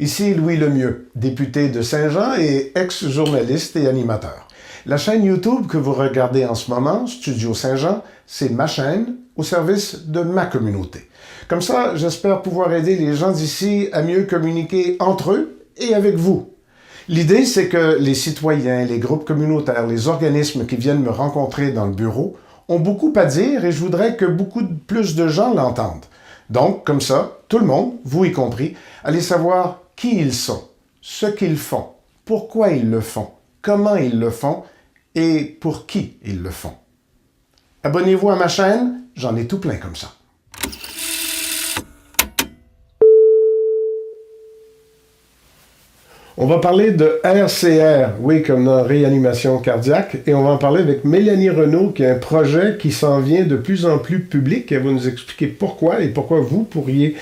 Ici Louis Lemieux, député de Saint-Jean et ex-journaliste et animateur. La chaîne YouTube que vous regardez en ce moment, Studio Saint-Jean, c'est ma chaîne au service de ma communauté. Comme ça, j'espère pouvoir aider les gens d'ici à mieux communiquer entre eux et avec vous. L'idée, c'est que les citoyens, les groupes communautaires, les organismes qui viennent me rencontrer dans le bureau ont beaucoup à dire et je voudrais que beaucoup plus de gens l'entendent. Donc, comme ça, tout le monde, vous y compris, allez savoir qui ils sont, ce qu'ils font, pourquoi ils le font, comment ils le font et pour qui ils le font. Abonnez-vous à ma chaîne, j'en ai tout plein comme ça. On va parler de RCR, oui, comme dans réanimation cardiaque, et on va en parler avec Mélanie Renaud, qui a un projet qui s'en vient de plus en plus public. Elle va nous expliquer pourquoi et pourquoi vous pourriez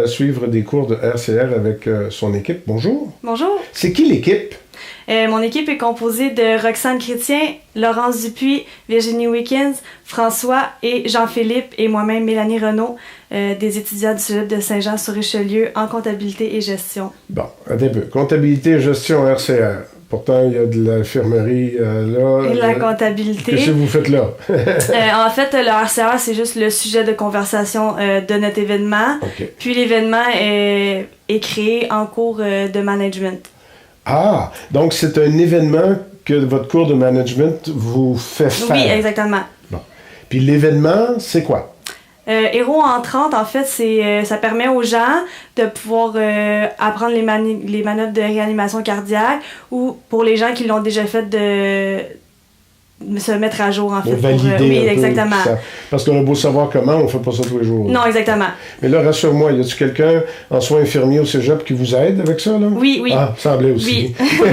suivre des cours de RCR avec son équipe. Bonjour. Bonjour. C'est qui l'équipe? Mon équipe est composée de Roxane Chrétien, Laurence Dupuis, Virginie Wickens, François et Jean-Philippe et moi-même Mélanie Renaud, des étudiants du Cégep de Saint-Jean-sur-Richelieu en comptabilité et gestion. Bon, attends un peu. Comptabilité et gestion RCR. Pourtant, il y a de l'infirmerie là. Et de la comptabilité. Qu'est-ce que vous faites là? En fait, le RCR, c'est juste le sujet de conversation de notre événement. Okay. Puis l'événement est créé en cours de management. Ah, donc c'est un événement que votre cours de management vous fait faire. Oui, exactement. Bon. Puis l'événement, c'est quoi? Héros en 30, en fait, ça permet aux gens de pouvoir apprendre les manœuvres de réanimation cardiaque ou pour les gens qui l'ont déjà fait de se mettre à jour, en fait. Valider oui, un peu, exactement. Ça. Parce qu'on a beau savoir comment, on fait pas ça tous les jours. Non, exactement. Mais là, rassure-moi, y a-tu quelqu'un en soins infirmiers au cégep qui vous aide avec ça, là? Oui, oui. Ah, semblait aussi. Oui,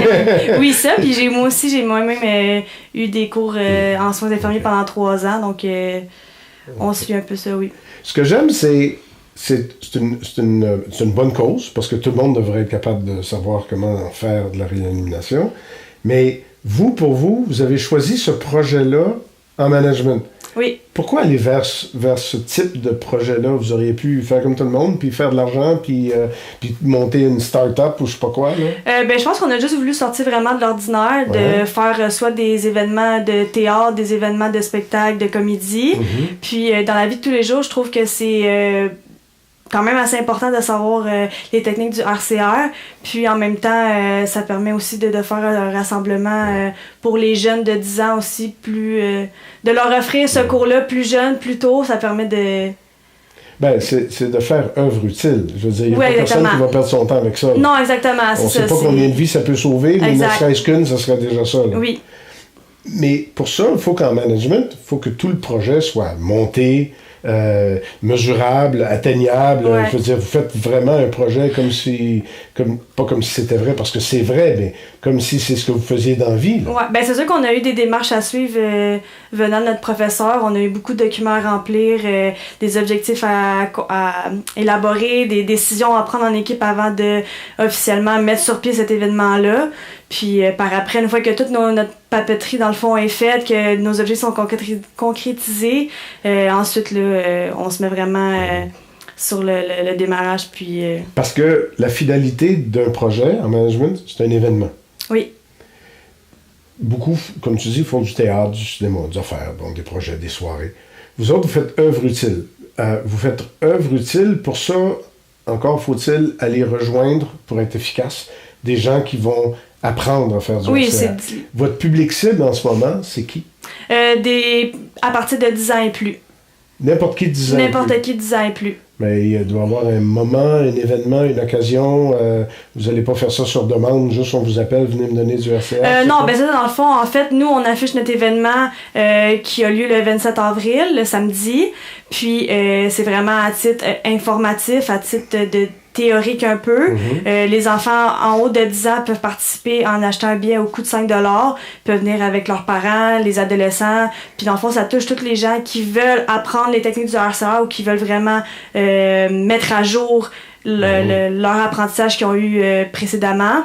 oui ça. Puis moi aussi, j'ai moi-même eu des cours en soins infirmiers pendant 3 ans, donc on suit un peu ça, oui. Ce que j'aime, c'est une bonne cause, parce que tout le monde devrait être capable de savoir comment faire de la réanimation. Mais vous, pour vous, vous avez choisi ce projet-là en management. Oui. Pourquoi aller vers ce type de projet-là? Vous auriez pu faire comme tout le monde, puis faire de l'argent, puis monter une start-up ou je sais pas quoi, là? Je pense qu'on a juste voulu sortir vraiment de l'ordinaire, de faire soit des événements de théâtre, des événements de spectacle, de comédie. Mm-hmm. Puis dans la vie de tous les jours, je trouve que c'est quand même assez important de savoir les techniques du RCR. Puis en même temps, ça permet aussi de faire un rassemblement pour les jeunes de 10 ans aussi, de leur offrir ce cours-là plus jeune, plus tôt. Ça permet de... Ben, c'est de faire œuvre utile. Je veux dire, il n'y a pas personne qui va perdre son temps avec ça. Là. Non, exactement. On ne sait pas combien de vies ça peut sauver, mais ne serait-ce qu'une, ça serait déjà ça. Là. Oui. Mais pour ça, il faut qu'en management, il faut que tout le projet soit monté, mesurable, atteignable. Ouais. Je veux dire, vous faites vraiment un projet pas comme si c'était vrai, parce que c'est vrai, mais comme si c'est ce que vous faisiez dans la vie. Là. Ouais, ben c'est sûr qu'on a eu des démarches à suivre venant de notre professeur. On a eu beaucoup de documents à remplir, des objectifs à élaborer, des décisions à prendre en équipe avant de officiellement mettre sur pied cet événement-là. Puis par après, une fois que toute notre papeterie, dans le fond, est faite, que nos objectifs sont concrétisés, ensuite, là, on se met vraiment sur le démarrage. Puis, Parce que la finalité d'un projet en management, c'est un événement. Oui. Beaucoup, comme tu dis, font du théâtre, du cinéma, des affaires, donc des projets, des soirées. Vous autres, vous faites œuvre utile. Vous faites œuvre utile, pour ça, encore faut-il aller rejoindre, pour être efficace, des gens qui vont apprendre à faire du RCR. Votre public cible en ce moment, c'est qui? À partir de 10 ans et plus. N'importe qui 10 ans N'importe qui 10 ans et plus. Mais il doit y avoir un moment, un événement, une occasion. Vous n'allez pas faire ça sur demande, juste on vous appelle, venez me donner du RCR. Non, ben ça, dans le fond, en fait, nous, on affiche notre événement qui a lieu le 27 avril, le samedi. Puis, c'est vraiment à titre informatif, à titre de théorique un peu. Mm-hmm. Les enfants en haut de 10 ans peuvent participer en achetant un billet au coût de 5 $, peuvent venir avec leurs parents, les adolescents. Puis dans le fond, ça touche tous les gens qui veulent apprendre les techniques du RCR ou qui veulent vraiment mettre à jour leur apprentissage qu'ils ont eu précédemment.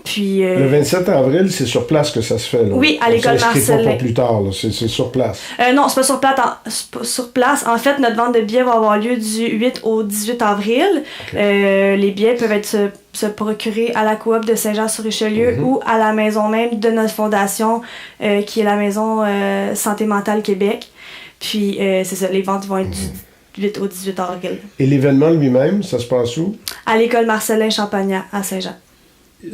Puis, le 27 avril, c'est sur place que ça se fait. Là. Oui, à l'école Marcellin. C'est pas pour plus tard, là. C'est sur place. Non, c'est pas sur place. En fait, notre vente de billets va avoir lieu du 8 au 18 avril. Okay. Les billets peuvent être se procurer à la coop de Saint-Jean-sur-Richelieu ou à la maison même de notre fondation, qui est la maison Santé mentale Québec. Puis, c'est ça, les ventes vont être du 8 au 18 avril. Et l'événement lui-même, ça se passe où? À l'école Marcellin Champagnat, à Saint-Jean.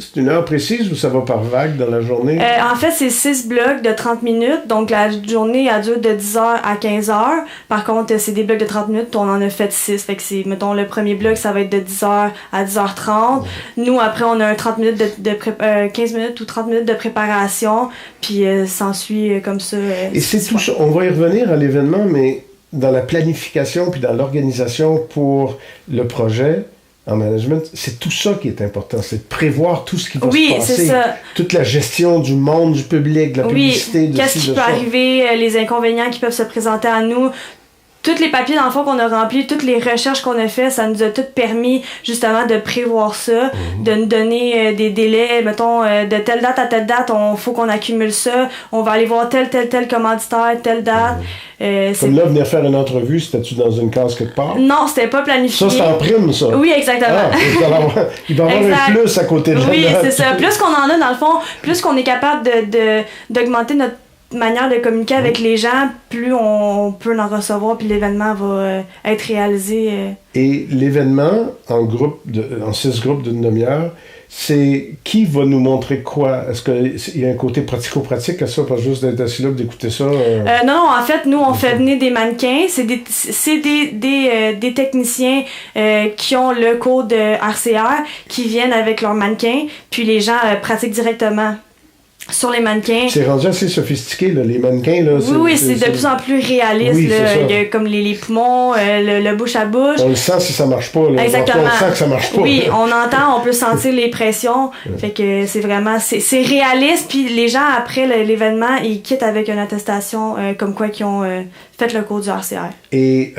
C'est une heure précise ou ça va par vague dans la journée? En fait, c'est 6 blocs de 30 minutes. Donc, la journée, elle dure de 10h à 15h. Par contre, c'est des blocs de 30 minutes. On en a fait 6. Fait que c'est, mettons, le premier bloc, ça va être de 10h à 10h30. Nous, après, on a un 30 minutes 15 minutes ou 30 minutes de préparation. Puis, s'ensuit comme ça. Et c'est tout ça. On va y revenir à l'événement, mais dans la planification puis dans l'organisation pour le projet, en management, c'est tout ça qui est important, c'est de prévoir tout ce qui va se passer. C'est ça. Toute la gestion du monde, du public, de la publicité, de qu'est-ce qui peut arriver, les inconvénients qui peuvent se présenter à nous. Tous les papiers, dans le fond, qu'on a remplis, toutes les recherches qu'on a fait, ça nous a tout permis, justement, de prévoir ça, de nous donner des délais, mettons, de telle date à telle date, faut qu'on accumule ça, on va aller voir tel commanditaire, telle date. Comme là, venir faire une entrevue, c'était-tu dans une case quelque part? Non, c'était pas planifié. Ça, c'est en prime, ça? Oui, exactement. Il va y avoir un plus à côté de la note. Oui, c'est ça. Plus qu'on en a, dans le fond, plus qu'on est capable d'augmenter notre manière de communiquer avec les gens, plus on peut en recevoir, puis l'événement va être réalisé. Et l'événement, en 6 groupes d'une demi-heure, c'est qui va nous montrer quoi? Est-ce qu'il y a un côté pratico-pratique à ça, pas juste d'être assis là et d'écouter ça? Non, en fait, nous, on fait venir des mannequins. C'est des techniciens qui ont le cours de RCR, qui viennent avec leurs mannequins, puis les gens pratiquent directement sur les mannequins. C'est rendu assez sophistiqué, là, les mannequins. Là, oui, c'est de plus en plus réaliste. Oui, là. Il y a comme les poumons, le bouche à bouche. On le sent si ça marche pas. Là. Exactement. On sent que ça marche pas. Oui, on entend, on peut sentir les pressions. Fait que c'est vraiment... C'est réaliste. Puis les gens, après l'événement, ils quittent avec une attestation comme quoi qu'ils ont fait le cours du RCR. Et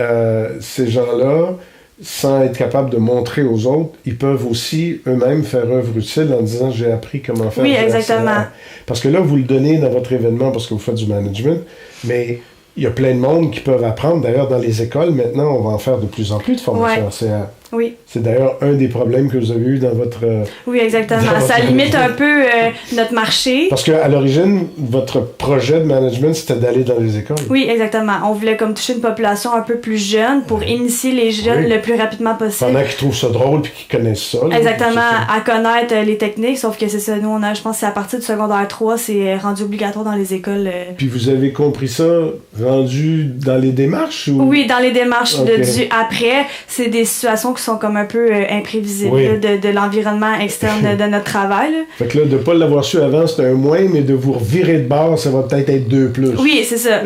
ces gens-là, sans être capable de montrer aux autres, ils peuvent aussi eux-mêmes faire œuvre utile en disant « j'ai appris comment faire ». Oui, exactement. Parce que là, vous le donnez dans votre événement parce que vous faites du management, mais il y a plein de monde qui peuvent apprendre. D'ailleurs, dans les écoles, maintenant, on va en faire de plus en plus de formations RCR. Oui. C'est d'ailleurs un des problèmes que vous avez eu dans votre... oui, exactement. Ça limite un peu notre marché. Parce qu'à l'origine, votre projet de management, c'était d'aller dans les écoles. Oui, exactement. On voulait comme toucher une population un peu plus jeune pour initier les jeunes le plus rapidement possible. Pendant qu'ils trouvent ça drôle puis qu'ils connaissent ça. Là, exactement, à connaître les techniques, sauf que c'est ça, nous, je pense que c'est à partir du secondaire 3, c'est rendu obligatoire dans les écoles. Puis vous avez compris ça rendu dans les démarches? Ou... Oui, dans les démarches du après. C'est des situations qui sont comme un peu imprévisibles là, de l'environnement externe de notre travail. Là. Fait que là, de ne pas l'avoir su avant, c'était un moins, mais de vous revirer de bord, ça va peut-être être 2 plus. Oui, c'est ça.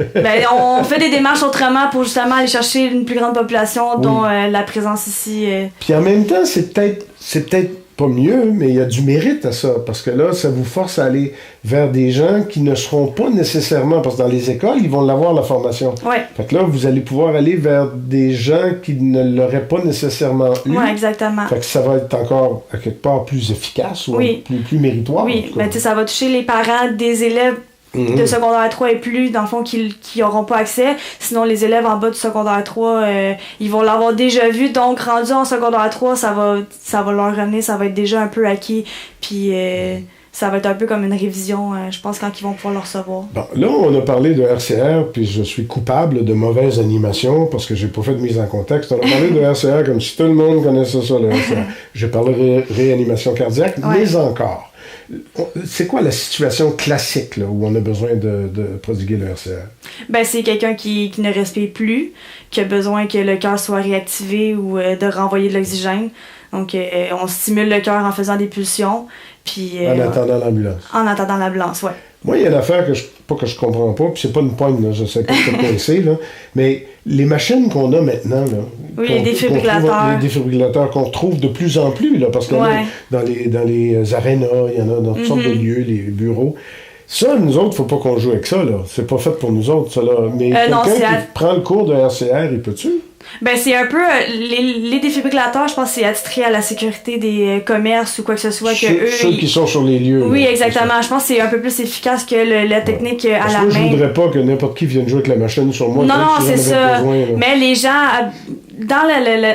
On fait des démarches autrement pour justement aller chercher une plus grande population, dont la présence ici. Puis en même temps, c'est peut-être pas mieux, mais il y a du mérite à ça, parce que là, ça vous force à aller vers des gens qui ne seront pas nécessairement, parce que dans les écoles, ils vont l'avoir la formation. Ouais. Fait que là, vous allez pouvoir aller vers des gens qui ne l'auraient pas nécessairement eu. Oui, exactement. Fait que ça va être encore, à quelque part, plus efficace ou plus méritoire. Oui, mais tu sais, ça va toucher les parents des élèves de secondaire 3 et plus, dans le fond, qui n'auront pas accès. Sinon, les élèves en bas du secondaire 3, ils vont l'avoir déjà vu. Donc, rendu en secondaire 3, ça va leur revenir, ça va être déjà un peu acquis. Puis, ça va être un peu comme une révision, je pense, quand ils vont pouvoir le recevoir. Bon, là, on a parlé de RCR, puis je suis coupable de mauvaise animation parce que j'ai pas fait de mise en contexte. On a parlé de RCR comme si tout le monde connaissait ça, le RCR. J'ai parlé de réanimation cardiaque, mais encore. C'est quoi la situation classique là, où on a besoin de prodiguer le RCR? Ben, c'est quelqu'un qui ne respire plus, qui a besoin que le cœur soit réactivé ou de renvoyer de l'oxygène. Donc, on stimule le cœur en faisant des pulsions. Puis, en attendant l'ambulance. En attendant l'ambulance, oui. Moi, il y a une affaire que je comprends pas, puis c'est pas une poigne, là, je sais pas ce que c'est, là, mais les machines qu'on a maintenant, là, oui, les défibrillateurs. Les défibrillateurs qu'on trouve de plus en plus, là, parce que dans les arénas, il y en a dans toutes sortes de lieux, les bureaux. Ça, nous autres, faut pas qu'on joue avec ça, là. C'est pas fait pour nous autres, ça, là. Mais quelqu'un qui prend le cours de RCR, il peut-tu? Ben, c'est un peu... les défibrillateurs, je pense que c'est attitré à la sécurité des commerces ou quoi que ce soit. Ceux qui sont sur les lieux. Oui, là, exactement. Je pense que c'est un peu plus efficace que la technique à Parce la que main. je voudrais pas que n'importe qui vienne jouer avec la machine sur moi. Non, c'est ça. Besoin, mais les gens...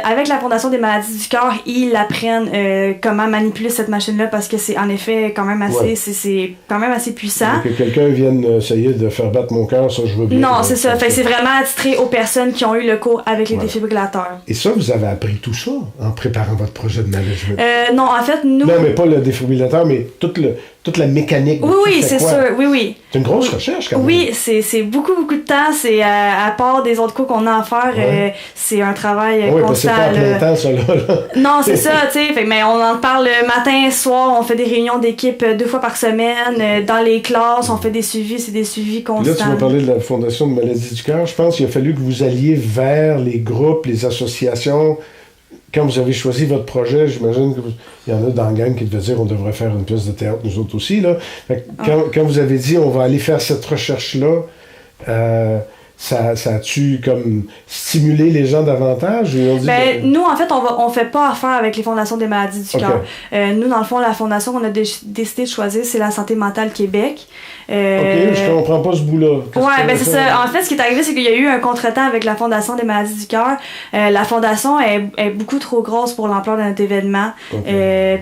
avec la Fondation des maladies du cœur, ils apprennent comment manipuler cette machine-là parce que c'est en effet quand même assez, c'est quand même assez puissant. Que quelqu'un vienne essayer de faire battre mon cœur, ça je veux bien. Non, c'est ça. Fait que c'est vraiment attitré aux personnes qui ont eu le cours avec les défibrillateurs. Et ça, vous avez appris tout ça en préparant votre projet de management? Non, en fait, nous... Non, mais pas le défibrillateur, mais toute la mécanique. Oui, c'est sûr. Oui. C'est une grosse recherche, quand même. Oui, c'est beaucoup de temps. C'est à part des autres cours qu'on a à faire, c'est un travail constant. C'est pas à plein temps, ça, là. Non, c'est ça, tu sais. Mais on en parle matin, soir, on fait des réunions d'équipe 2 fois par semaine. Dans les classes, on fait des suivis, c'est des suivis constants. Là, tu m'as parlé de la Fondation de maladies du cœur. Je pense qu'il a fallu que vous alliez vers les groupes, les associations. Quand vous avez choisi votre projet, j'imagine qu'il y en a dans la gang qui devaient dire on devrait faire une pièce de théâtre, nous autres aussi. Là. Quand vous avez dit on va aller faire cette recherche-là, ça a-tu comme stimulé les gens davantage? Nous, en fait, on fait pas affaire avec les fondations des maladies du cœur. Nous, dans le fond, la fondation qu'on a décidé de choisir, c'est la Santé mentale Québec. Ok, je comprends pas ce bout-là. C'est ça. En fait, ce qui est arrivé, c'est qu'il y a eu un contretemps avec la Fondation des maladies du cœur. La fondation est beaucoup trop grosse pour l'ampleur de notre événement. Puis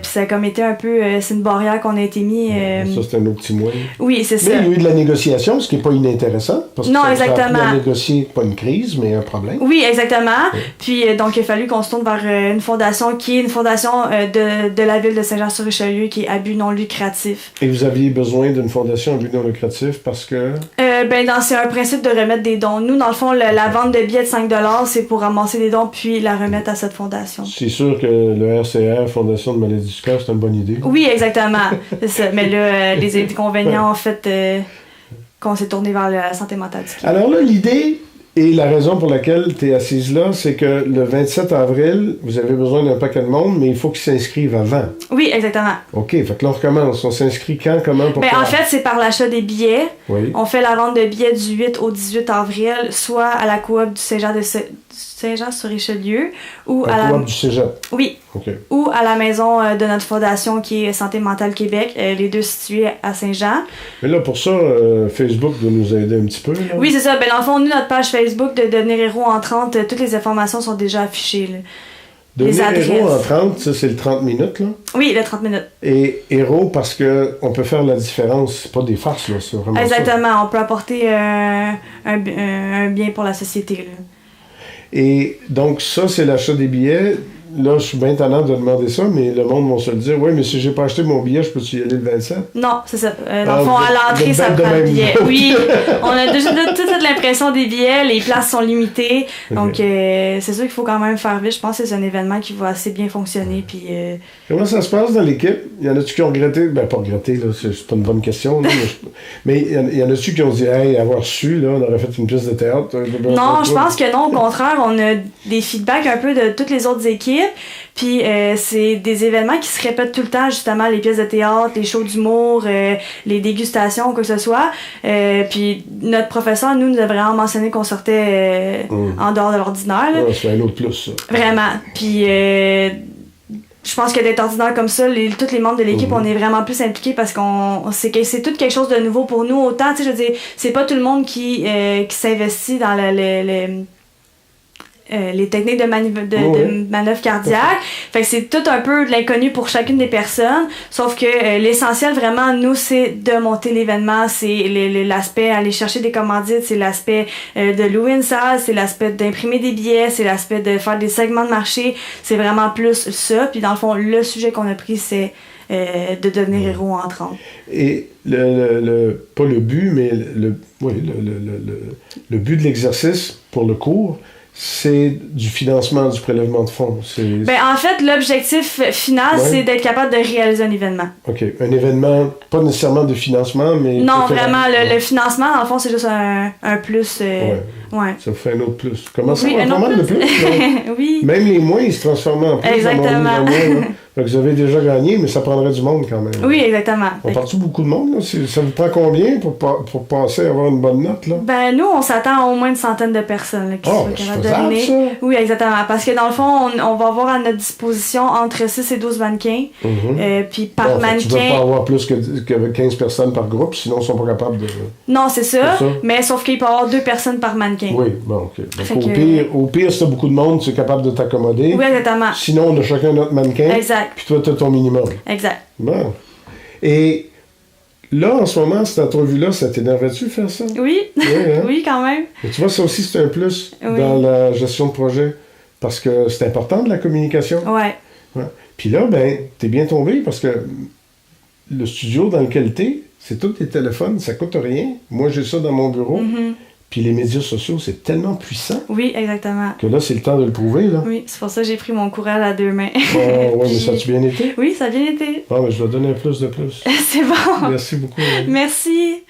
ça a comme été un peu... c'est une barrière qu'on a été mis... Ça, c'est un autre petit moyen. Oui, c'est ça. Mais il y a eu de la négociation, ce qui n'est pas inintéressant. Parce que non, ça exactement. À négocier, pas une crise, mais un problème. Oui, exactement. Puis donc, il a fallu qu'on se tourne vers une fondation qui est une fondation de la ville de Saint-Jean-sur-Richelieu qui est à but non lucratif. Et vous aviez besoin d'une fondation à but non lucratif parce que... c'est un principe de remettre des dons. Nous, dans le fond, la vente de billets de 5$, c'est pour ramasser des dons puis la remettre à cette fondation. C'est sûr que le RCR, Fondation de maladies du cœur, c'est une bonne idée. Oui, exactement. C'est ça. Mais là, les inconvénients ont fait qu'on s'est tourné vers la santé mentale du cœur. Alors là, l'idée et la raison pour laquelle tu es assise là, c'est que le 27 avril, vous avez besoin d'un paquet de monde, mais il faut qu'ils s'inscrivent avant. Oui, exactement. OK, fait que là, on recommence. On s'inscrit quand, comment, pourquoi? En fait, c'est par l'achat des billets. Oui. On fait la vente de billets du 8 au 18 avril, soit à la coop du Saint-Jean-sur-Richelieu ou à la coop du Cégep. Oui. Okay. Ou à la maison de notre fondation qui est Santé mentale Québec, les deux situés à Saint-Jean. Mais là, pour ça, Facebook doit nous aider un petit peu. Là. Oui, c'est ça. Dans le fond, nous, notre page Facebook de Devenir héros en 30, toutes les informations sont déjà affichées. Là. Devenir héros en 30, ça, c'est le 30 minutes, là? Oui, le 30 minutes. Et héros, parce qu'on peut faire la différence. C'est pas des farces, là, c'est vraiment exactement. Ça. On peut apporter un bien pour la société, là. Et donc, ça, c'est l'achat des billets. Là, je suis bien tannant de demander ça, mais le monde va se le dire. Oui, mais si j'ai pas acheté mon billet, je peux-tu y aller le 27? Non, c'est ça. Dans le fond, à l'entrée, ça prend le billet. Oui, on a déjà toute l'impression des billets. Les places sont limitées. Okay. Donc, c'est sûr qu'il faut quand même faire vite. Je pense que c'est un événement qui va assez bien fonctionner. Puis, comment ça se passe dans l'équipe? Il y en a-tu qui ont regretté? Ben, pas regretté, là, c'est pas une bonne question. Là, mais il y en a-tu qui ont dit, hey, avoir su, là, on aurait fait une pièce de théâtre? Non, je pense que non. Au contraire, on a des feedbacks un peu de toutes les autres équipes. Puis c'est des événements qui se répètent tout le temps, justement, les pièces de théâtre, les shows d'humour, les dégustations, quoi que ce soit. Puis notre professeur, nous a vraiment mentionné qu'on sortait en dehors de l'ordinaire. C'est un autre plus, ça. Vraiment. Puis je pense que d'être ordinaire comme ça, tous les membres de l'équipe, on est vraiment plus impliqués parce c'est tout quelque chose de nouveau pour nous. Autant, tu sais, je veux dire, c'est pas tout le monde qui s'investit dans les techniques de manœuvre cardiaque. Fait que c'est tout un peu de l'inconnu pour chacune des personnes. Sauf que l'essentiel, vraiment, nous, c'est de monter l'événement. C'est l'aspect aller chercher des commandites, c'est l'aspect de louer une salle, c'est l'aspect d'imprimer des billets, c'est l'aspect de faire des segments de marché. C'est vraiment plus ça. Puis dans le fond, le sujet qu'on a pris, c'est de devenir héros en 30. Et pas le but, mais le but de l'exercice pour le cours, c'est du financement du prélèvement de fonds. En fait, l'objectif final, c'est d'être capable de réaliser un événement. OK. Un événement, pas nécessairement de financement, mais... Non, vraiment, le financement, dans le fond, c'est juste un plus. Ouais. Ça fait un autre plus. Comment ça, un autre plus? Oui. Même les moins, ils se transforment en plus. Exactement. Fait que vous avez déjà gagné, mais ça prendrait du monde quand même. Oui, exactement. On part-tu beaucoup de monde, là? Ça vous prend combien pour passer à avoir une bonne note, là? Ben, nous, on s'attend à au moins une centaine de personnes là, qui soient capables de venir. Ça? Oui, exactement. Parce que dans le fond, on va avoir à notre disposition entre 6 et 12 mannequins. Puis par mannequin. Tu ne dois pas avoir plus que 15 personnes par groupe, sinon ils ne sont pas capables de. Non, c'est ça. Mais sauf qu'il peut y avoir 2 personnes par mannequin. Oui, bon, OK. Donc, au pire, si tu as beaucoup de monde, tu es capable de t'accommoder. Oui, exactement. Sinon, on a chacun notre mannequin. Exact. Puis toi, tu as ton minimum. Exact. Bon. Et là, en ce moment, cette entrevue-là, ça t'énervait-tu faire ça? Oui. Hein? Oui, quand même. Et tu vois, ça aussi, c'est un plus dans la gestion de projet. Parce que c'est important de la communication. Ouais. Puis là, ben, t'es bien tombé parce que le studio dans lequel t'es, c'est tous tes téléphones, ça coûte rien. Moi, j'ai ça dans mon bureau. Puis les médias sociaux, c'est tellement puissant. Oui, exactement. Que là, c'est le temps de le prouver, là. Oui, c'est pour ça que j'ai pris mon courage à 2 mains. Oui, mais ça a-tu bien été? Oui, ça a bien été. Bon, mais je dois donner un plus de plus. C'est bon. Merci beaucoup. Hein. Merci.